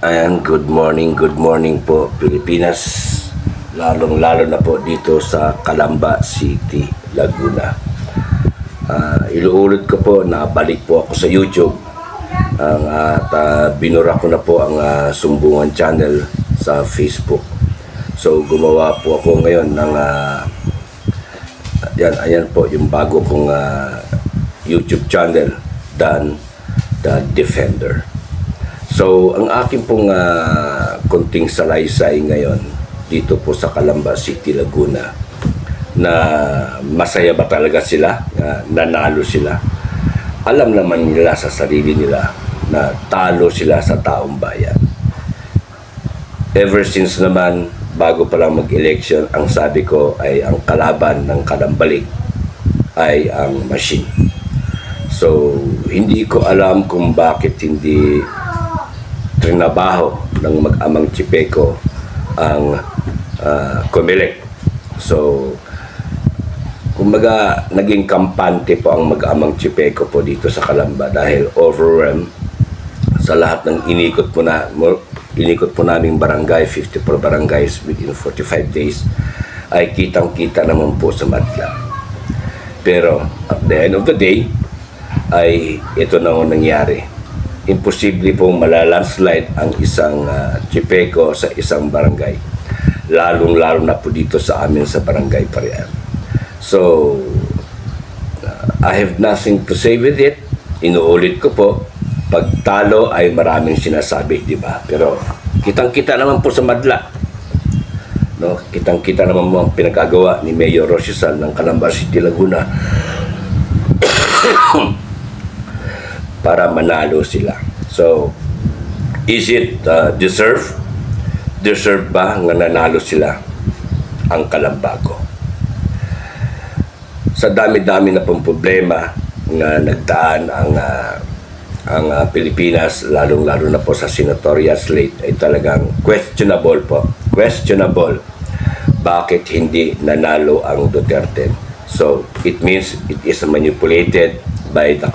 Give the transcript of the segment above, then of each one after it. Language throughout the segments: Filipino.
Ayan, good morning po Pilipinas. Lalong-lalo na po dito sa Calamba City, Laguna. Iluulit ko po na balik po ako sa YouTube at binura ko na po ang Sumbungan Channel sa Facebook. So gumawa po ako ngayon ng ayan po yung bago kong YouTube channel, Dan the Defender. So, ang aking pong kunting salaysay ngayon dito po sa Calamba City, Laguna, na masaya ba talaga sila, nanalo sila. Alam naman nila sa sarili nila na talo sila sa taong bayan. Ever since naman, bago pa lang mag-election, ang sabi ko ay ang kalaban ng kalambalik ay ang machine. So, hindi ko alam kung bakit hindi trinabaho ng mag-amang Chipeco ang Comelec. So, kumbaga, naging kampante po ang mag-amang Chipeco po dito sa Calamba dahil overwhelmed sa lahat ng inikot po naming barangay, 54 barangays within 45 days, ay kitang-kita naman po sa madla. Pero, at the end of the day, ay ito na ang nangyari. Imposible pong malalandslide ang isang Chipeco sa isang barangay, lalong-lalo na po dito sa amin sa barangay Parian. So I have nothing to say with it. Inuulit ko po, pagtalo ay maraming sinasabi, di ba? Pero kitang-kita naman po sa madla, no? Kitang-kita naman mo ang pinagagawa ni Mayor Rosisal ng Calamba City, Laguna para manalo sila. So, is it deserve? Deserve ba nga nanalo sila ang Calambaco? Sa dami-dami na pong problema nga nagdaan ang Pilipinas, lalong-lalo na po sa senatorial slate, ay talagang questionable po. Questionable. Bakit hindi nanalo ang Duterte? So, it means it is manipulated by the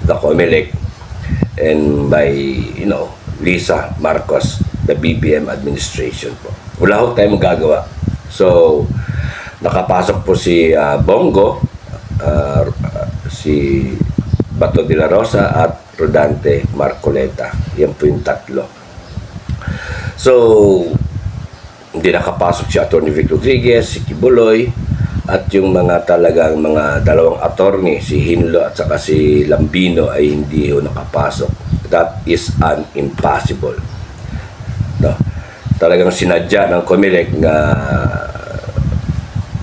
Comelec and by, Lisa Marcos, the BBM administration po. Wala ho tayong magagawa. So, nakapasok po si Bongo, si Bato de la Rosa at Rodante Marcoleta. Yan po yung tatlo. So, hindi nakapasok si Atty. Vic Rodriguez, si Kibuloy, at yung mga talagang mga dalawang attorney, si Hinlo at saka si Lambino, ay hindi ho nakapasok. That is an impossible. No? Talagang sinadya ng Comelec na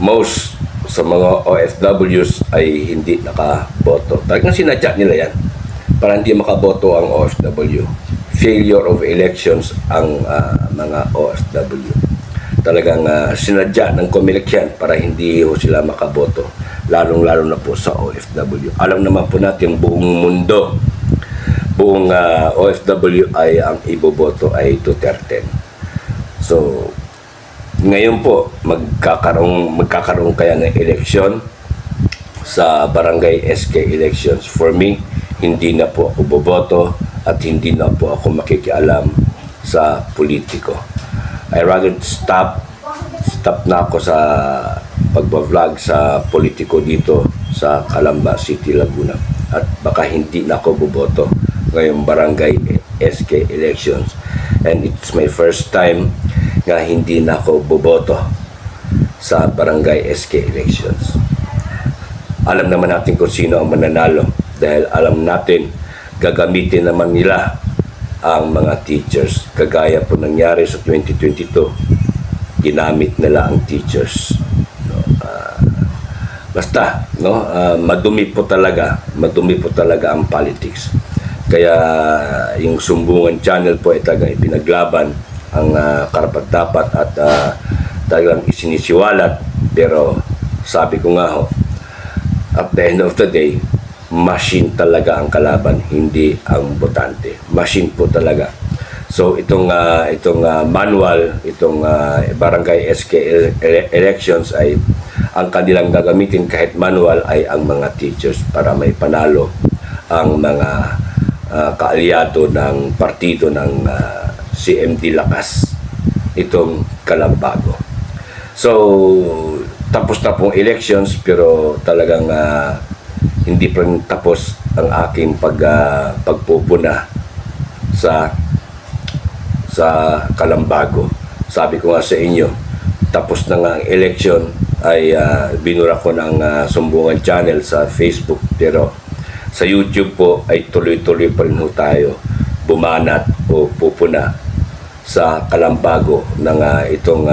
most sa mga OFWs ay hindi nakaboto. Talagang sinadya nila yan para hindi makaboto ang OFW. Failure of elections ang mga OFW. Talagang sinadya ng Comelec yan para hindi ho sila makaboto, lalong-lalo na po sa OFW. Alam naman po natin buong mundo, buong OFW ay ang iboboto ay Duterte. So, ngayon po magkakaroon kaya ng eleksyon sa barangay SK elections. For me, hindi na po ako boboto at hindi na po ako makikialam sa politiko. I rather stop na ako sa pagbablog sa politiko dito sa Calamba City, Laguna. At baka hindi na ako boboto ngayong barangay SK elections. And it's my first time nga hindi na ako boboto sa barangay SK elections. Alam naman natin kung sino ang mananalo dahil alam natin gagamitin naman nila ang mga teachers. Kagaya po nangyari sa 2022, ginamit nila ang teachers. Basta, madumi po talaga ang politics. Kaya yung Sumbungan Channel po ay talagang ipinaglaban ang karapat-dapat at talagang isinisiwalat. Pero sabi ko nga ho, at the end of the day, machine talaga ang kalaban, hindi ang botante. Machine po talaga. So itong manual, itong barangay SK elections ay ang kanilang gagamitin kahit manual ay ang mga teachers para may panalo ang mga kaalyado ng partido ng CMD Lakas, itong Kalambago. So, tapos na pong elections, pero talagang hindi pa rin tapos ang aking pagpupuna sa Kalambago. Sabi ko nga sa inyo, tapos na nga ang election, ay binura ko ng Sumbungan Channel sa Facebook, pero sa YouTube po ay tuloy-tuloy pa rin ho tayo bumanat o pupuna sa Kalambago ng itong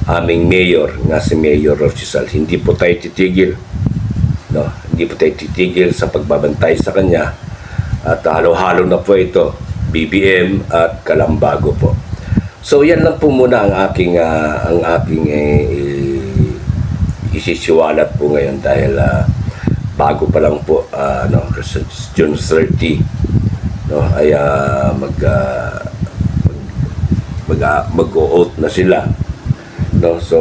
aming mayor nga si Mayor Rosisal. Hindi po tayo titigil, no? Hindi po tayo titigil sa pagbabantay sa kanya, at halo-halo na po ito, BBM at Kalambago po. So yan lang po muna ang aking isisiwalat po ngayon, dahil bago pa lang po, June 30, no, ay mag-o-out na sila, no? So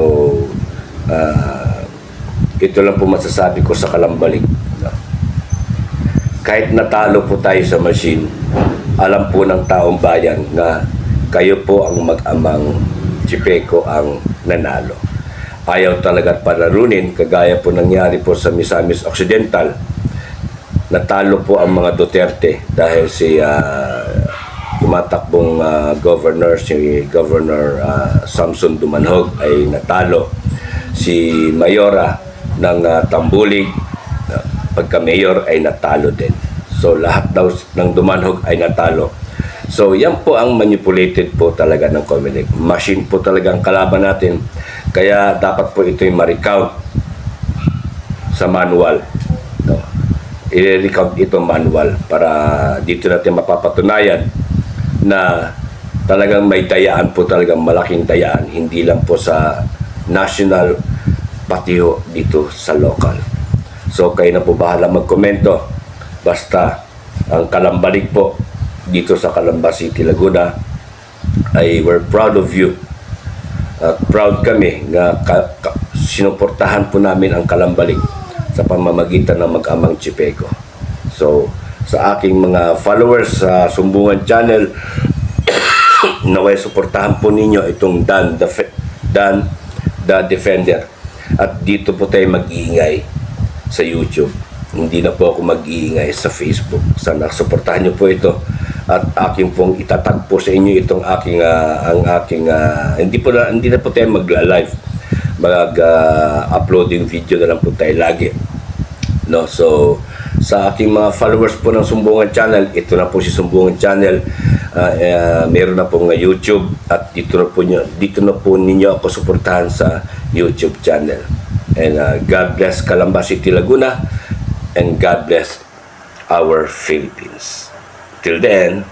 ito lang po masasabi ko sa Kalambalik, no? Kahit natalo po tayo sa machine, alam po ng taong bayan na kayo po ang mag-amang Chipeco ang nanalo. Ayaw talaga palarunin, kagaya po nangyari po sa Misamis Occidental. Natalo po ang mga Duterte dahil si tumatakbong governor, si Governor Samson Dumanhog ay natalo. Si Mayora ng Tambulig, pagka-mayor ay natalo din. So lahat daw ng Dumanhog ay natalo. So yan po ang manipulated po talaga ng Comelec. Machine po talaga ang kalaban natin. Kaya dapat po ito'y ma-recount sa manual, no? I-recount ito manual para dito natin mapapatunayan na talagang may dayaan po, talagang malaking dayaan, hindi lang po sa national, pati ho dito sa local. So kayo na po bahala magkomento. Basta ang Kalambalik po dito sa Calamba City, Laguna, ay we're proud of you. Proud kami na sinuportahan po namin ang Kalambalik sa pamamagitan ng mag-amang Chipeco. So sa aking mga followers sa Sumbungan Channel, naway suportahan po ninyo itong Dan the Defender. At dito po tayo mag-iingay sa YouTube. Hindi na po ako mag-iingay sa Facebook. Sana suportahan nyo po ito. At aking pong itatag po sa inyo itong aking hindi na po tayo magla-live. Mag-uploading video na lang po tayo lagi. No, so sa aking mga followers po ng Sumbungan Channel, ito na po si Sumbungan Channel. Meron na pong YouTube, at dito na po ninyo ako suportahan sa YouTube channel. And God bless Calamba City, Laguna, and God bless our Philippines. Till then.